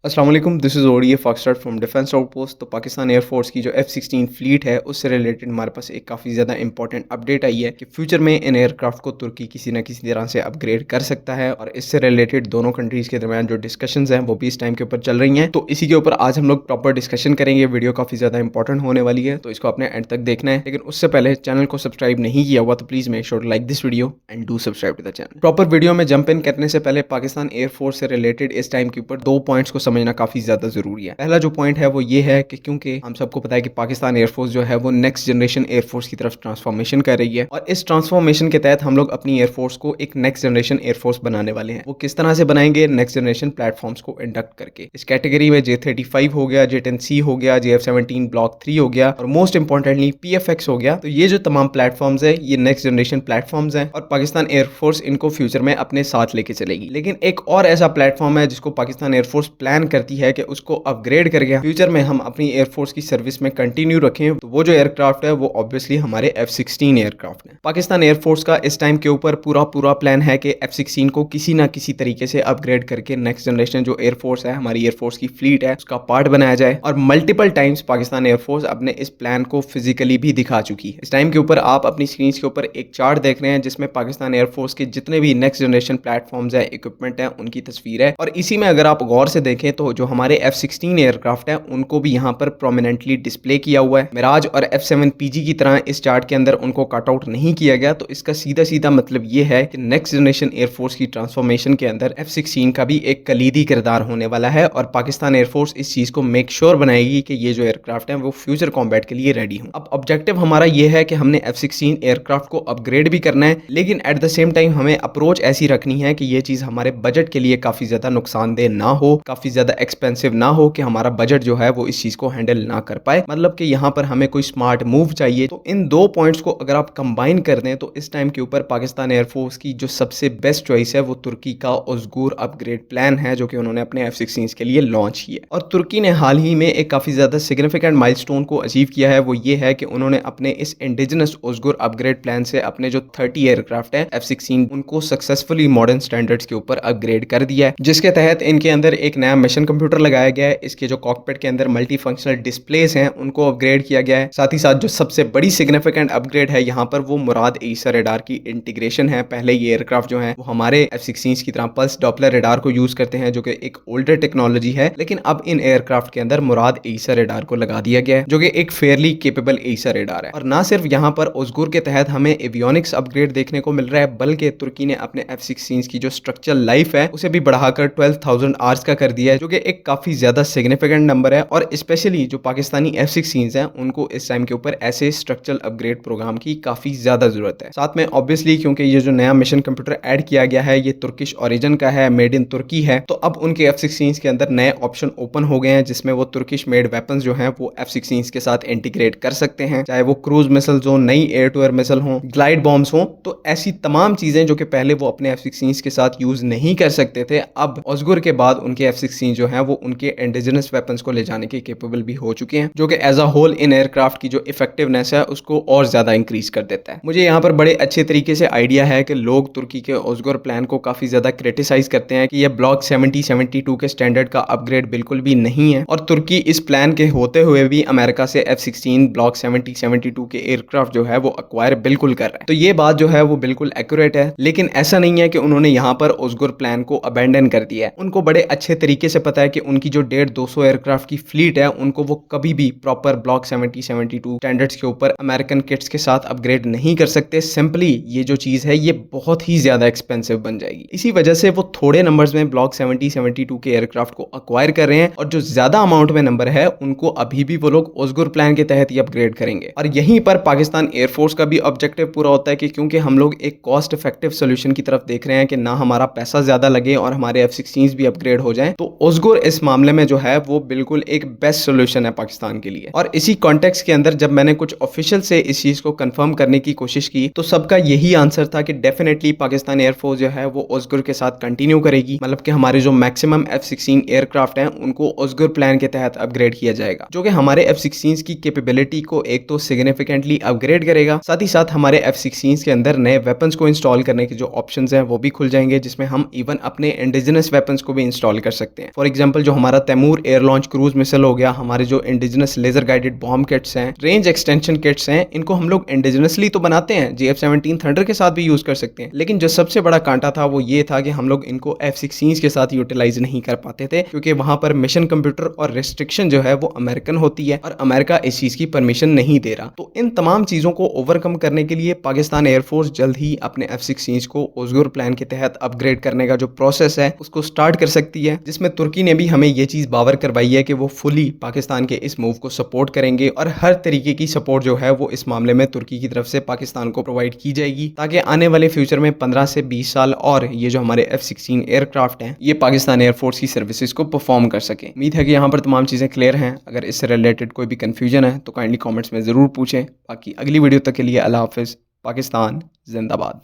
अस्सलाम वालेकुम, this is ODA foxtrot from defence outpost. तो पाकिस्तान एयरफोर्स की जो F-16 फ्लीट है उससे रिलेटेड हमारे पास एक काफ़ी ज़्यादा इंपॉर्टेंट अपडेट आई है कि फ्यूचर में इन एयरक्राफ्ट को तुर्की किसी न किसी तरह से अपग्रेड कर सकता है। और इससे रिलेटेड दोनों कंट्रीज़ के दरमियान जो डिस्कशंस हैं वो भी इस टाइम के ऊपर चल रही हैं। तो इसी के ऊपर आज हम लोग प्रॉपर डिस्कशन करेंगे। वीडियो काफ़ी ज़्यादा इंपॉर्टेंट होने वाली है, तो इसको अपने एंड तक देखना है। लेकिन उससे पहले चैनल को सब्सक्राइब नहीं किया हुआ तो please make sure to like this video and do subscribe to the channel. Proper video में जंप इन करने से पहले पाकिस्तान एयरफोर्स से रिलेटेड इस टाइम के ऊपर 2 पॉइंट्स को समझना काफ़ी ज़्यादा जरूरी है। पहला जो पॉइंट है वो ये है कि क्योंकि हम सबको पता है कि पाकिस्तान एयरफोर्स जो है वो नेक्स्ट जनरेशन एयरफोर्स की तरफ ट्रांसफॉर्मेशन कर रही है, और इस ट्रांसफॉर्मेशन के तहत हम लोग अपनी एयरफोर्स को एक नेक्स्ट जनरेशन एयरफोर्स बनाने वाले हैं। वो किस तरह से बनाएंगे? नेक्स्ट जनरेशन प्लेटफॉर्म्स को इंडक्ट करके। इस कैटेगरी में J-35 हो गया, J-10C हो गया, JF-17 ब्लॉक 3 हो गया, और मोस्ट इंपॉर्टेंटली PFX हो गया। तो ये जो तमाम प्लेटफॉर्म्स है ये नेक्स्ट जनरेशन प्लेटफॉर्म्स हैं, और पाकिस्तान एयरफोर्स इनको फ्यूचर में अपने साथ लेके चलेगी। लेकिन एक और ऐसा प्लेटफॉर्म है जिसको पाकिस्तान एयरफोर्स प्लान करती है कि उसको अपग्रेड करके फ्यूचर में हम अपनी एयरफोर्स की सर्विस में कंटिन्यू रखें। तो वो जो एयरक्राफ्ट है वो ऑब्वियसली हमारे F-16 एयरक्राफ्ट है। पाकिस्तान एयरफोर्स का इस टाइम के ऊपर पूरा प्लान है कि F-16 को किसी ना किसी तरीके से अपग्रेड करके नेक्स्ट जनरेशन जो एयरफोर्स है, हमारी एयरफोर्स की फ्लीट है, उसका पार्ट बनाया जाए। और मल्टीपल टाइम्स पाकिस्तान एयरफोर्स अपने इस प्लान को फिजिकली भी दिखा चुकी है। इस टाइम के ऊपर आप अपनी स्क्रीन के ऊपर एक चार्ट देख रहे हैं जिसमें पाकिस्तान एयरफोर्स के जितने भी नेक्स्ट जनरेशन प्लेटफॉर्म्स है, इक्विपमेंट है, उनकी तस्वीर है। और इसी में अगर आप गौर से देखें तो जो हमारे F-16 एयरक्राफ्ट है उनको भी यहाँ पर प्रोमिनेंटली डिस्प्ले किया हुआ है। मिराज और F-7PG की तरह इस चार्ट के अंदर उनको कट आउट नहीं किया गया। तो इसका सीधा सीधा मतलब ये है कि नेक्स्ट जनरेशन एयरफोर्स की ट्रांसफॉर्मेशन के अंदर F-16 का भी एक कलीदी किरदार होने वाला है, और पाकिस्तान एयरफोर्स इस चीज को मेक श्योर बनाएगी कि ये जो एयरक्राफ्ट है वो फ्यूचर कॉम्बैट के लिए रेडी हो। अब ऑब्जेक्टिव हमारा ये है कि हमने F-16 एयरक्राफ्ट को अपग्रेड भी करना है, लेकिन एट द सेम टाइम हमें अप्रोच ऐसी रखनी है कि ये चीज हमारे बजट के लिए काफी ज्यादा नुकसानदेह ना हो, काफी ज्यादा एक्सपेंसिव ना हो कि हमारा बजट जो है वो इस चीज को हैंडल ना कर पाए। मतलब कि यहाँ पर हमें कोई स्मार्ट मूव चाहिए। तो इन दो पॉइंट्स को अगर आप कंबाइन कर दें तो इस टाइम के ऊपर पाकिस्तान एयरफोर्स की जो सबसे बेस्ट चॉइस है वो तुर्की का ओज़गुर अपग्रेड प्लान है, जो कि उन्होंने अपने F-16 के लिए लॉन्च किया। और तुर्की ने हाल ही में एक काफी ज्यादा सिग्निफिकेंट माइलस्टोन को अचीव किया है। वो ये है कि उन्होंने अपने इस इंडिजिनस ओज़गुर अपग्रेड प्लान से अपने जो 30 एयरक्राफ्ट है F-16 उनको सक्सेसफुली मॉडर्न स्टैंडर्ड्स के ऊपर अपग्रेड कर दिया है, जिसके तहत इनके अंदर एक नया मिशन कंप्यूटर लगाया गया है। इसके जो कॉकपिट के अंदर मल्टी फंक्शनल डिस्प्लेस हैं उनको अपग्रेड किया गया है। साथ ही साथ जो सबसे बड़ी सिग्निफिकेंट अपग्रेड है यहाँ पर वो मुराद ईसा रेडार की इंटीग्रेशन है। पहले ये एयरक्राफ्ट जो है वो हमारे F-16 की तरह पल्स डॉपलर रेडार को यूज करते हैं, जो कि एक ओल्डर टेक्नोलॉजी है, लेकिन अब इन एयरक्राफ्ट के अंदर मुराद ईसा रेडार को लगा दिया गया है, जो कि एक फेयरली केपेबल ईसा रेडार है। और ना सिर्फ यहाँ पर ओज़गुर के तहत हमें एवियोनिक्स अपग्रेड देखने को मिल रहा है, बल्कि तुर्की ने अपने F-16 की जो स्ट्रक्चरल लाइफ है उसे भी बढ़ाकर 12,000 आवर्स का कर दिया है, जो कि एक काफी ज्यादा सिग्निफिकेंट नंबर है। और स्पेशली जो पाकिस्तानी F-16 हैं उनको इस टाइम के ऊपर ऐसे स्ट्रक्चरल अपग्रेड प्रोग्राम की काफी ज्यादा जरूरत है। साथ में ऑब्वियसली क्योंकि ये जो नया मिशन कंप्यूटर ऐड किया गया है ये तुर्किश ओरिजिन का है, मेड इन तुर्की है, तो अब उनके F-16 के अंदर नए ऑप्शन ओपन हो गए हैं जिसमें वो तुर्किश मेड वेपन्स जो हैं वो F-16 के साथ इंटीग्रेट कर सकते हैं, चाहे वो क्रूज मिसाइल्स हो, नई एयर टू एयर मिसाइल हो, ग्लाइड बॉम्ब्स हो। तो ऐसी तमाम चीजें जो कि पहले वो अपने F-16 के साथ यूज नहीं कर सकते थे, अब ओज़गुर के बाद उनके F-16 जो है वो उनके इंडिजिनस वेपन्स को ले जाने के केपेबल भी हो चुके हैं, जो कि as a whole in aircraft की जो इफेक्टिवनेस है उसको और ज्यादा इंक्रीज कर देता है। मुझे यहाँ पर बड़े अच्छे तरीके से आइडिया है कि लोग तुर्की के ओज़गुर प्लान को काफी ज्यादा क्रिटिसाइज करते हैं कि ये ब्लॉक 70-72 के स्टैंडर्ड का अपग्रेड बिल्कुल भी नहीं है, और तुर्की इस प्लान के होते हुए भी अमेरिका से F-16 ब्लॉक 70-72 के एयरक्राफ्ट जो है वो अक्वायर बिल्कुल कर रहा है। तो ये बात जो है वो बिल्कुल एक्यूरेट है, लेकिन ऐसा नहीं है कि उन्होंने यहाँ पर ओज़गुर प्लान को अबेंडन कर दिया है। उनको बड़े अच्छे तरीके से पता है कि उनकी जो 150-200 एयरक्राफ्ट की फ्लीट है उनको वो कभी भी प्रॉपर ब्लॉक 70-72 स्टैंडर्ड्स के ऊपर अमेरिकन किट्स के साथ अपग्रेड नहीं कर सकते। सिंपली ये जो चीज है ये बहुत ही ज्यादा एक्सपेंसिव बन जाएगी। इसी वजह से वो थोड़े नंबर्स में ब्लॉक 70-72 के एयरक्राफ्ट को अक्वायर कर रहे हैं, और जो ज्यादा अमाउंट में नंबर है उनको अभी भी वो लोग ओज़गुर प्लान के तहत ही अपग्रेड करेंगे। और यहीं पर पाकिस्तान एयरफोर्स का भी ऑब्जेक्टिव पूरा होता है कि क्योंकि हम लोग एक कॉस्ट इफेक्टिव सोल्यूशन की तरफ देख रहे हैं कि ना हमारा पैसा ज्यादा लगे और हमारे F-16 भी अपग्रेड हो जाए, तो ओज़गुर इस मामले में जो है वो बिल्कुल एक बेस्ट सोल्यूशन है पाकिस्तान के लिए। और इसी कॉन्टेक्स्ट के अंदर जब मैंने कुछ ऑफिशियल से इस चीज को कंफर्म करने की कोशिश की तो सबका यही आंसर था कि डेफिनेटली पाकिस्तान एयरफोर्स जो है वो ओज़गुर के साथ कंटिन्यू करेगी। मतलब कि हमारे जो मैक्सिमम F-16 एयरक्राफ्ट हैं उनको ओज़गुर प्लान के तहत अपग्रेड किया जाएगा, जो कि हमारे F-16 की कैपेबिलिटी को एक तो सिग्निफिकेंटली अपग्रेड करेगा, साथ ही साथ हमारे F-16 के अंदर नए वेपन्स को इंस्टॉल करने के जो ऑप्शंस हैं वो भी खुल जाएंगे, जिसमें हम इवन अपने इंडिजिनस वेपन्स को भी इंस्टॉल कर सकते हैं। हैं। फॉर एग्जाम्पल जो हमारा Taimur air launch cruise missile हो गया, हमारे जो indigenous laser guided bomb kits हैं, रेंज एक्सटेंशन किट्स हैं, इनको हम लोग इंडिजिनसली तो बनाते हैं, JF-17 थंडर के साथ भी यूज कर सकते हैं, लेकिन जो सबसे बड़ा कांटा था वो ये था कि हम लोग इनको F-16 के साथ यूटिलाइज नहीं कर पाते थे, क्योंकि वहां पर मिशन कंप्यूटर और रिस्ट्रिक्शन जो है वो अमेरिकन होती है और अमेरिका इस चीज की परमिशन नहीं दे रहा। तो इन तमाम चीजों को ओवरकम करने के लिए पाकिस्तान एयरफोर्स जल्द ही अपने F-16 को ओजगुर प्लान के तहत अपग्रेड करने का जो प्रोसेस है उसको स्टार्ट कर सकती है, जिसमें तुर्की ने भी हमें ये चीज बावर करवाई है कि वो फुली पाकिस्तान के इस मूव को सपोर्ट करेंगे और हर तरीके की सपोर्ट जो है वो इस मामले में तुर्की की तरफ से पाकिस्तान को प्रोवाइड की जाएगी, ताकि आने वाले फ्यूचर में 15 से 20 साल और ये जो हमारे F-16 एयरक्राफ्ट हैं ये पाकिस्तान एयरफोर्स की सर्विसेज को परफॉर्म कर सके। उम्मीद है कि यहाँ पर तमाम चीज़ें क्लियर हैं। अगर इससे रिलेटेड कोई भी कंफ्यूजन है तो काइंडली कॉमेंट्स में ज़रूर पूछें। बाकी अगली वीडियो तक के लिए अल्लाह हाफिज़। पाकिस्तान जिंदाबाद।